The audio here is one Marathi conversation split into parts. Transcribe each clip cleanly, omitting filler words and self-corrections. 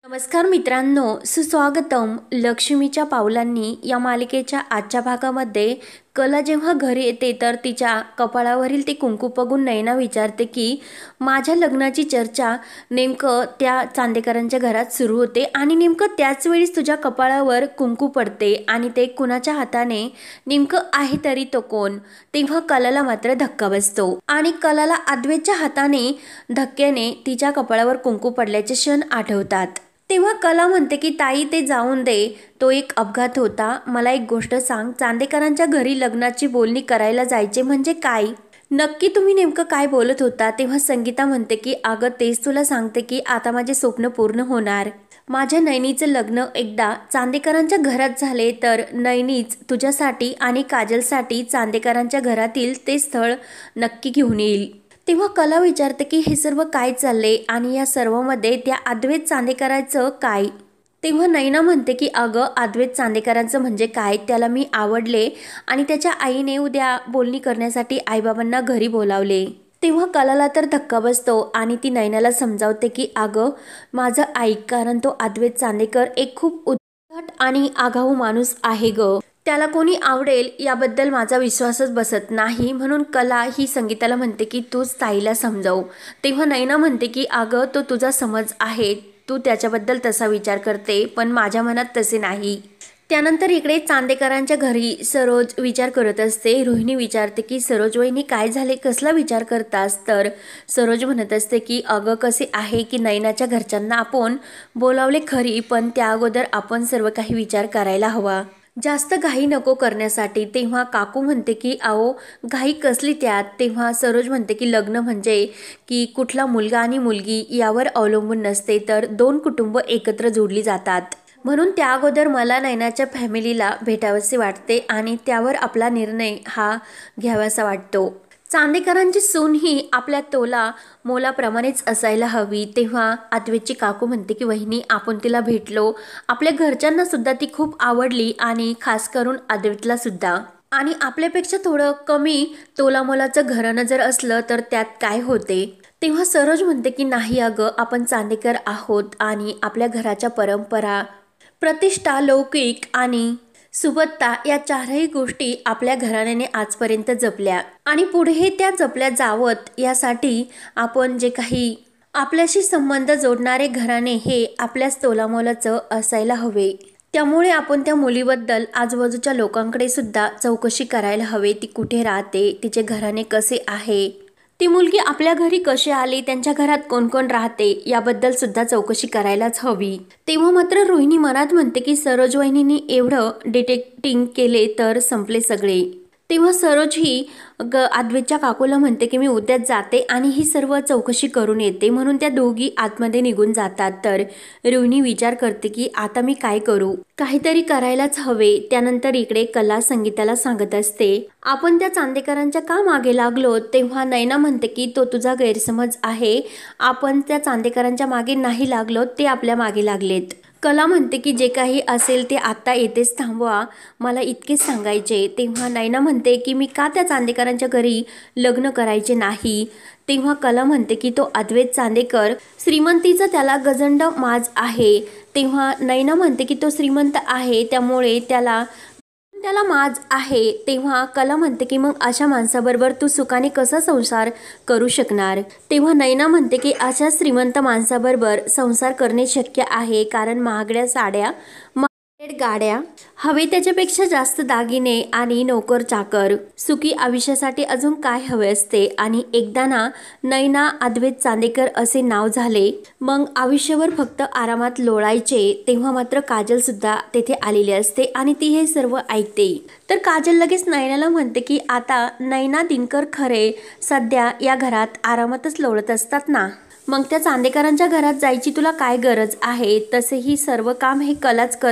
नमस्कार मित्रांनो, सुस्वागतम. लक्ष्मीच्या पावलांनी या मालिकेच्या आजच्या भागामध्ये कला जेव्हा घरी येते तर तिच्या कपाळावरील ते कुंकू बघून नयना विचारते की माझ्या लग्नाची चर्चा नेमकं त्या चांदेकरांच्या घरात सुरू होते आणि नेमकं त्याच वेळीस तुझ्या कपाळावर कुंकू पडते आणि ते कुणाच्या हाताने नेमकं आहे तरी तो कोण. तेव्हा कलाला मात्र धक्का बसतो आणि कलाला अद्वैतच्या हाताने धक्क्याने तिच्या कपाळावर कुंकू पडल्याचे क्षण आठवतात. तेव्हा कला म्हणते की ताई ते जाऊन दे, तो एक अपघात होता. मला एक गोष्ट सांग, चांदेकरांच्या घरी लग्नाची बोलणी करायला जायचे म्हणजे काय? नक्की तुम्ही नेमकं काय बोलत होता? तेव्हा संगीता म्हणते की अगं तेच तुला सांगते की आता माझे स्वप्न पूर्ण होणार. माझ्या नैनीचं लग्न एकदा चांदेकरांच्या घरात झाले तर नैनीच तुझ्यासाठी आणि काजलसाठी चांदेकरांच्या घरातील ते स्थळ नक्की घेऊन येईल. तेव्हा कला विचारते की हे सर्व काय चालले आणि या सर्वमध्ये त्या अद्वैत चांदेकरांचं काय? तेव्हा नैना म्हणते की अगं अद्वैत चांदेकरांचं म्हणजे काय, त्याला मी आवडले आणि त्याच्या आईने उद्या बोलणी करण्यासाठी आईबाबांना घरी बोलावले. तेव्हा कलाला तर धक्का बसतो आणि ती नैनाला समजावते की अगं माझं ऐक, कारण तो अद्वैत चांदेकर एक खूप उद्धट आणि आगाऊ माणूस आहे ग. त्याला कोणी आवडेल याबद्दल माझा विश्वासच बसत नाही. म्हणून कला ही संगीताला म्हणते की तूच ताईला समजाव. तेव्हा नैना म्हणते की अगं तो तुझा समज आहे, तू त्याच्याबद्दल तसा विचार करते, पण माझ्या मनात तसे नाही. त्यानंतर इकडे चांदेकरांच्या घरी सरोज विचार करत असते. रोहिणी विचारते की सरोज वहिनी काय झाले, कसला विचार करतास? तर सरोज म्हणत असते की अगं कसे आहे की नैनाच्या घरच्यांना आपण बोलावले खरी, पण त्या अगोदर आपण सर्व काही विचार करायला हवा, जास्त घाई नको करण्यासाठी. तेव्हा काकू म्हणते की आओ घाई कसली त्यात? तेव्हा सरोज म्हणते की लग्न म्हणजे की कुठला मुलगा आणि मुलगी यावर अवलंबून नसते, तर दोन कुटुंब एकत्र जोडली जातात. म्हणून त्या अगोदर मला नैनाच्या फॅमिलीला भेटावेसे वाटते आणि त्यावर आपला निर्णय हा घ्यावासा वाटतो. चांदेकरांची सून ही आपल्या तोला मोलाप्रमाणेच असायला हवी. तेव्हा अद्वैतची काकू म्हणते की वहिनी आपण तिला भेटलो, आपल्या घरच्यांना सुद्धा ती खूप आवडली आणि खास करून अद्वैतला सुद्धा. आणि आपल्यापेक्षा थोडं कमी तोलामोलाचं घराणं जर असलं तर त्यात काय होते? तेव्हा सरोज म्हणते की नाही अगं, आपण चांदेकर आहोत आणि आपल्या घराच्या परंपरा, प्रतिष्ठा, लौकिक आणि सुबत्ता या चारही गोष्टी आपल्या घराण्याने आजपर्यंत जपल्या आणि पुढे त्या जपल्या जावत यासाठी आपण जे काही आपल्याशी संबंध जोडणारे घराणे हे आपल्याच तोलामोलाचं असायला हवे. त्यामुळे आपण त्या मुलीबद्दल आजूबाजूच्या लोकांकडे सुद्धा चौकशी करायला हवे. ती कुठे राहते, तिचे घराणे कसे आहे, ती मुलगी आपल्या घरी कशी आली, त्यांच्या घरात कोण कोण राहते याबद्दल सुद्धा चौकशी करायलाच हवी. तेव्हा मात्र रोहिणी मनात म्हणते की सरोज वहिनींनी एवढं डिटेक्टिंग केले तर संपले सगळे. तेव्हा सरोज ही अद्वैतच्या काकूला म्हणते की मी उद्याच जाते आणि ही सर्व चौकशी करून येते. म्हणून त्या दोघी आतमध्ये निघून जातात. तर रोहिणी विचार करते की आता मी काय करू, काहीतरी करायलाच हवे. त्यानंतर इकडे कला संगीताला सांगत असते आपण त्या चांदेकरांच्या का मागे लागलो. तेव्हा नैना म्हणते की तो तुझा गैरसमज आहे, आपण त्या चांदेकरांच्या मागे नाही लागलो, ते आपल्या मागे लागलेत. कला म्हणते की जे काही असेल ते आता येतेच थांबवा, मला इतकेच सांगायचे. तेव्हा नैना म्हणते की मी का त्या चांदेकरांच्या घरी लग्न करायचे नाही. तेव्हा कला म्हणते की तो अद्वैत चांदेकर श्रीमंतीचा त्याला गजंड माज आहे. तेव्हा नैना म्हणते की तो श्रीमंत आहे त्यामुळे त्याला माज आहे. तेव्हा कला म्हणते की मग अशा माणसाबरोबर तू सुखाने कसा संसार करू शकणार. तेव्हा नैना म्हणते की अशा श्रीमंत माणसाबरोबर संसार करणे शक्य आहे, कारण महागड्या साड्या, गाड्या हवे, त्याच्यापेक्षा जास्त दागिने आणि नोकर चाकर, सुखी आयुष्यासाठी अजून काय हवे असते. आणि एकदा ना नैना अद्वैत चांदेकर असे नाव झाले, मग आयुष्यभर फक्त आरामात लोळायचे. तेव्हा मात्र काजल सुद्धा तेथे आलेली असते आणि ती हे सर्व ऐकते. तर काजल लगेच नैनाला म्हणते की आता नैना दिनकर खरे सध्या या घरात आरामातच लोळत असतात ना, मग त्या चांदेकरांच्या घरात जायची तुला काय गरज आहे. तसेही सर्व काम हे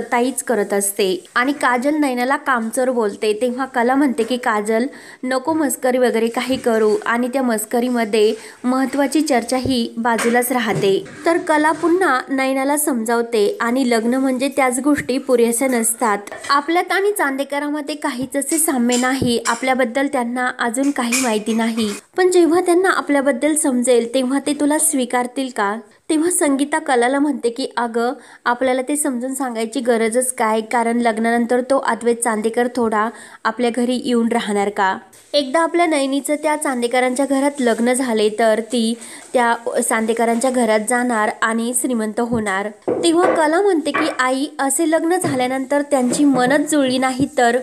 ताईच करत असते. आणि काजल नैनाला कामचोर बोलते. तेव्हा कला म्हणते की काजल नको मस्करी वगैरे काही करू, आणि त्या मस्करीमध्ये महत्वाची चर्चा ही बाजूलाच राहते. तर कला पुन्हा नैनाला समजावते आणि लग्न म्हणजे त्याच गोष्टी पुरेशा नसतात. आपल्यात आणि चांदेकरांमध्ये काहीच असे साम्य नाही, आपल्याबद्दल त्यांना अजून काही माहिती नाही, पण जेव्हा त्यांना आपल्याबद्दल समजेल तेव्हा ते तुला स्वीकारतील का? तेव्हा संगीता कलाला म्हणते की अगं आपल्याला ते समजून सांगायची गरजच काय, कारण लग्नानंतर तो अद्वैत चांदेकर थोडा आपल्या घरी येऊन राहणार का? एकदा आपल्या नयनीचं त्या चांदेकरांच्या घरात लग्न झाले तर ती त्या चांदेकरांच्या घरात जाणार आणि श्रीमंत होणार. तेव्हा कला म्हणते की आई, असे लग्न झाल्यानंतर त्यांची मनच जुळली नाही तर,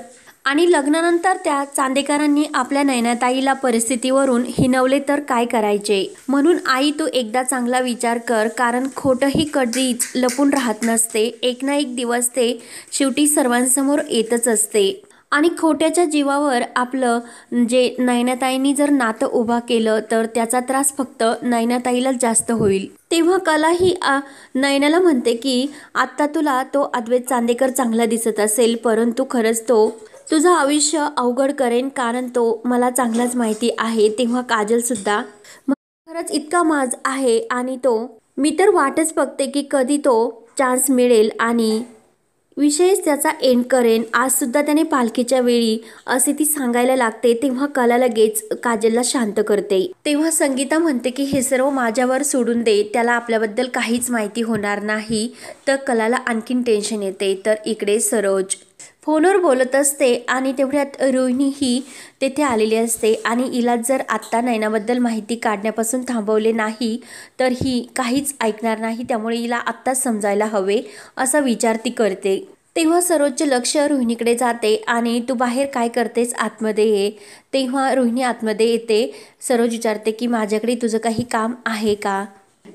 आणि लग्नानंतर त्या चांदेकरांनी आपल्या नयनाताईला परिस्थितीवरून हिणवले तर काय करायचे? म्हणून आई तू एकदा चांगला विचार कर, कारण खोटंही कधीच लपून राहत नसते. एक ना एक दिवस ते शेवटी सर्वांसमोर येतच असते. आणि खोट्याच्या जीवावर आपलं जे नयनाताईंनी जर नातं उभा केलं तर त्याचा त्रास फक्त नयनाताईलाच जास्त होईल. तेव्हा कला ही नयनाला म्हणते की आत्ता तुला तो अद्वैत चांदेकर चांगला दिसत असेल, परंतु खरंच तो तुझं आयुष्य अवघड करेन, कारण तो मला चांगलाच माहिती आहे. तेव्हा काजल सुद्धा खरंच इतका माज आहे आणि तो मी तर वाटच बघते की कधी तो चान्स मिळेल आणि विषयच त्याचा एंड करेन. आज सुद्धा त्याने पालखीच्या वेळी असे ती सांगायला लागते. तेव्हा कला लगेच काजलला शांत करते. तेव्हा संगीता म्हणते की हे सर्व माझ्यावर सोडून दे, त्याला आपल्याबद्दल काहीच माहिती होणार नाही. तर कलाला आणखीन टेन्शन येते. तर इकडे सरोज फोनवर बोलत असते आणि तेवढ्यात रोहिणी ही तेथे आलेली असते आणि हिला जर आत्ता नयनाबद्दल माहिती काढण्यापासून थांबवले नाही तर ही काहीच ऐकणार नाही. त्यामुळे हिला आत्ताच समजायला हवे असा विचार ती करते. तेव्हा सरोजचे लक्ष रोहिणीकडे जाते आणि तू बाहेर काय करतेस, आतमध्ये ये. तेव्हा रोहिणी आतमध्ये येते. सरोज विचारते की माझ्याकडे तुझं काही काम आहे का?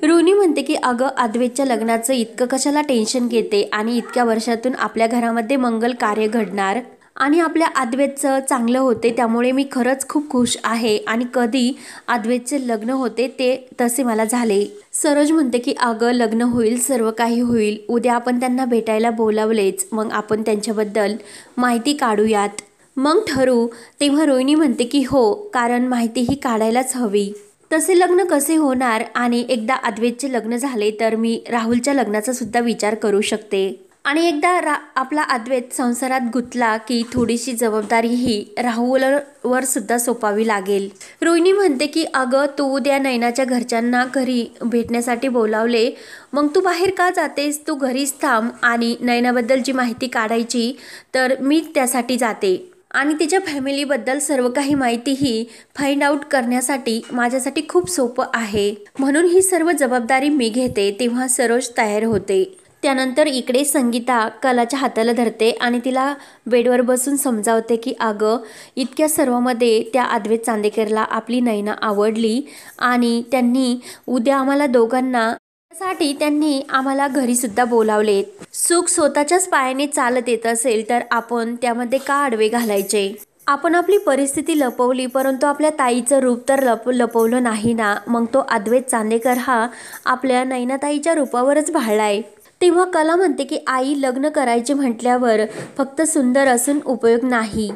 रोहिणी म्हणते की अगं अद्वैतच्या लग्नाचं इतकं कशाला टेन्शन घेते, आणि इतक्या वर्षातून आपल्या घरामध्ये मंगल कार्य घडणार आणि आपल्या अद्वैतचं चांगलं होते, त्यामुळे मी खरंच खूप खुश आहे. आणि कधी अद्वैतचे लग्न होते ते तसे मला झाले. सरोज म्हणते की अगं लग्न होईल, सर्व काही होईल. उद्या आपण त्यांना भेटायला बोलावलेच, मग आपण त्यांच्याबद्दल माहिती काढूयात, मग ठरू. तेव्हा रोहिणी म्हणते की हो, कारण माहिती ही काढायलाच हवी. तसे लग्न कसे होणार, आणि एकदा अद्वैतचे लग्न झाले तर मी राहुलच्या लग्नाचा सुद्धा विचार करू शकते. आणि एकदा आपला अद्वैत संसारात गुंतला की थोडीशी जबाबदारी ही राहुलवर सुद्धा सोपावी लागेल. रोहिणी म्हणते की अगं तू उद्या नयनाच्या घरच्यांना घरी भेटण्यासाठी बोलावले, मग तू बाहेर का जातेस? तू घरीच थांब आणि नयनाबद्दलची माहिती काढायची तर मी त्यासाठी जाते. आणि तिच्या फॅमिलीबद्दल सर्व काही माहितीही फाइंड आउट करण्यासाठी माझ्यासाठी खूप सोपं आहे, म्हणून ही सर्व जबाबदारी मी घेते. तेव्हा सरोज तयार होते. त्यानंतर इकडे संगीता कलाच्या हाताला धरते आणि तिला बेडवर बसून समजावते की अगं इतक्या सर्वांमध्ये त्या अद्वैत चांदेकरला आपली नयना आवडली आणि त्यांनी उद्या आम्हाला दोघांना साठी त्यांनी आम्हाला घरी सुद्धा बोलावले. सुख स्वतःच्याच पायाने चालत येत असेल तर आपण त्यामध्ये का आडवे घालायचे? आपण आपली परिस्थिती लपवली, परंतु आपल्या ताईचं रूप तर लपवलं नाही ना. मग तो अद्वैत चांदेकर हा आपल्या नयनाताईच्या रूपावरच भाळलाय. तेव्हा कला म्हणते की आई लग्न करायचे म्हटल्यावर फक्त सुंदर असून उपयोग नाही.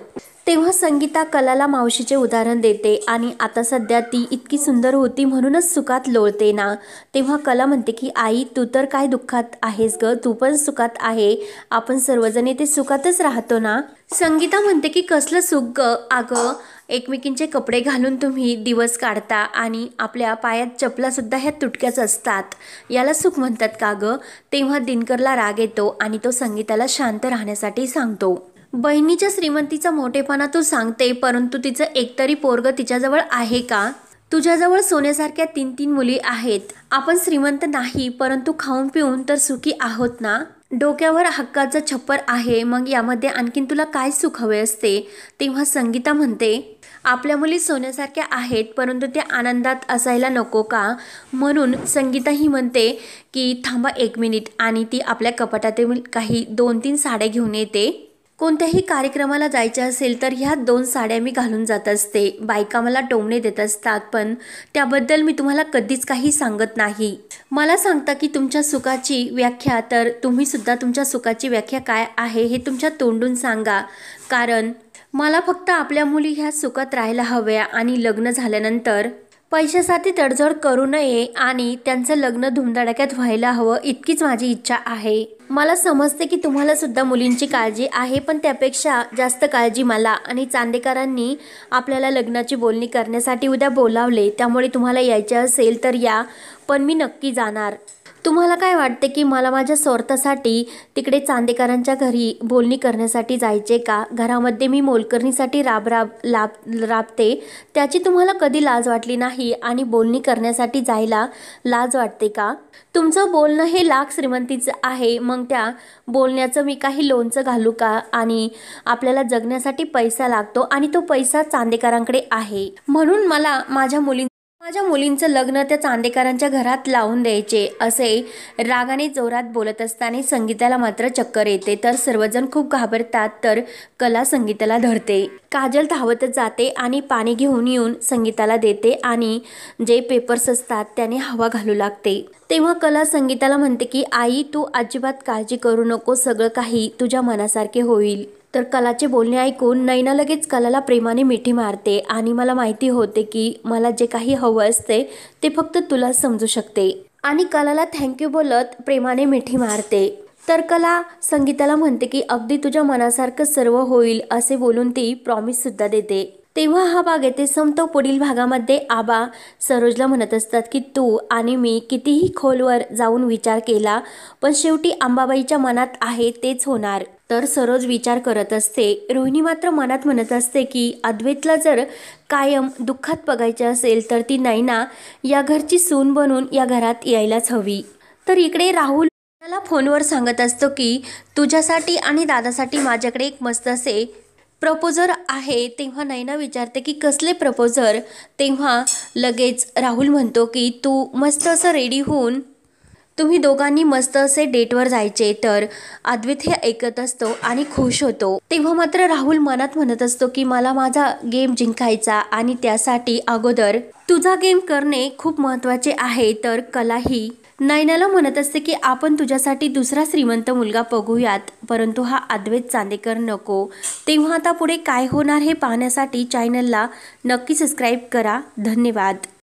तेव्हा संगीता कलाला मावशीचे उदाहरण देते आणि आता सध्या ती इतकी सुंदर होती म्हणूनच सुखात लोळते ना. तेव्हा कला म्हणते की आई तू तर काय दुःखात आहेस ग, तू पण सुखात आहे, आपण सर्वजण ते सुखातच राहतो ना. संगीता म्हणते की कसलं सुख ग, अगं एकमेकींचे कपडे घालून तुम्ही दिवस काढता आणि आपल्या पायात चपला सुद्धा ह्या तुटक्याच असतात, याला सुख म्हणतात का ग? तेव्हा दिनकरला राग येतो आणि तो संगीताला शांत राहण्यासाठी सांगतो. बहिणीच्या श्रीमंतीचा मोठेपणा तू सांगते, परंतु तिचं एकतरी पोरग तिच्याजवळ आहे का? तुझ्याजवळ सोन्यासारख्या 3-3 मुली आहेत. आपण श्रीमंत नाही, परंतु खाऊन पिऊन तर सुखी आहोत ना. डोक्यावर हक्काचं छप्पर आहे, मग यामध्ये आणखीन तुला काय सुख हवे असते? तेव्हा संगीता म्हणते आपल्या मुली सोन्यासारख्या आहेत, परंतु त्या आनंदात असायला नको का? म्हणून संगीता ही म्हणते की थांबा 1 मिनिट, आणि ती आपल्या कपाटातील काही 2-3 साड्या घेऊन येते. कोणत्याही कार्यक्रमाला जायचे असेल तर ह्या 2 साड्या मी घालून जात असते. बायका मला टोमणे देत असतात, पण त्याबद्दल मी तुम्हाला कधीच काही सांगत नाही. मला सांगता की तुमच्या सुखाची व्याख्या, तर तुम्ही सुद्धा तुमच्या सुखाची व्याख्या काय आहे हे तुमच्या तोंडून सांगा, कारण मला फक्त आपल्या मुली ह्या सुखात राहायला हव्या आणि लग्न झाल्यानंतर पैशासाठी तडजोड करू नये आणि त्यांचं लग्न धुमधडाक्यात व्हायला हवं, इतकीच माझी इच्छा आहे. मला समजते की तुम्हाला सुद्धा मुलींची काळजी आहे, पण त्यापेक्षा जास्त काळजी मला आणि चांदेकरांनी आपल्याला लग्नाची बोलणी करण्यासाठी उद्या बोलावले, त्यामुळे तुम्हाला यायचे असेल तर या, पण मी नक्की जाणार। तुम्हाला काय वाटते की मला माझ्या स्वार्थासाठी तिकडे चांदेकरांच्या घरी बोलणी करण्यासाठी जायचे का? घरामध्ये मी मोलकरणीसाठी राबते, त्याची तुम्हाला कधी लाज वाटली नाही आणि बोलणी करण्यासाठी जायला लाज वाटते का? तुमचं बोलणं हे लाख श्रीमंतीचं आहे, मग त्या बोलण्याचं मी काही लोणचं घालू का? आणि आपल्याला जगण्यासाठी पैसा लागतो आणि तो पैसा चांदेकरांकडे आहे, म्हणून मला माझ्या मुलींचं लग्न त्या चांदेकरांच्या घरात लावून द्यायचे, असे रागाने जोरात बोलत असताना संगीताला मात्र चक्कर येते। तर सर्वजण खूप घाबरतात, तर कला संगीताला धरते। काजल धावतच जाते आणि पाणी घेऊन येऊन संगीताला देते आणि जे पेपर्स असतात त्याने हवा घालू लागते। तेव्हा कला संगीताला म्हणते की आई, तू अजिबात काळजी करू नको, सगळं काही तुझ्या मनासारखे होईल। तर कलाचे बोलणे ऐकून नैना लगेच कलाला प्रेमाने मिठी मारते आणि मला माहिती होते की मला जे काही हवं असते ते फक्त तुलाच समजू शकते, आणि कलाला थँक्यू बोलत प्रेमाने मिठी मारते। तर कला संगीताला म्हणते की अगदी तुझ्या मनासारखं सर्व होईल, असे बोलून ती प्रॉमिस सुद्धा देते। तेव्हा हा भाग येथे संपतो। पुढील भागामध्ये आबा सरोजला म्हणत असतात की तू आणि मी कितीही खोलवर जाऊन विचार केला, पण शेवटी अंबाबाईच्या मनात आहे तेच होणार। तर सरोज विचार करत असते, रोहिणी मात्र मनात म्हणत असते की अद्वैतला जर कायम दुःखात बघायचे असेल तर ती नैना या घरची सून बनून या घरात यायलाच हवी। तर इकडे राहुल मला फोनवर सांगत असतो की तुझ्यासाठी आणि दादासाठी माझ्याकडे एक मस्त असे प्रपोजर आहे। तेव्हा नैना विचारते की कसले प्रपोजर? तेव्हा लगेच राहुल म्हणतो की तू मस्त असं रेडी होऊन तुम्ही दोघांनी मस्त असे डेटवर जायचे। तर अद्वैत हे ऐकत असतो आणि खुश होतो। तेव्हा मात्र राहुल मनात म्हणत असतो की मला माझा गेम जिंकायचा आणि त्यासाठी अगोदर तुझा गेम करणे खूप महत्त्वाचे आहे। तर कलाही नैनाला म्हणत असते की आपण तुझ्यासाठी दुसरा श्रीमंत मुलगा बघूयात, परंतु हा अद्वैत चांदेकर नको। तेव्हा आता पुढे काय होणार हे पाहण्यासाठी चॅनलला नक्की सबस्क्राईब करा। धन्यवाद।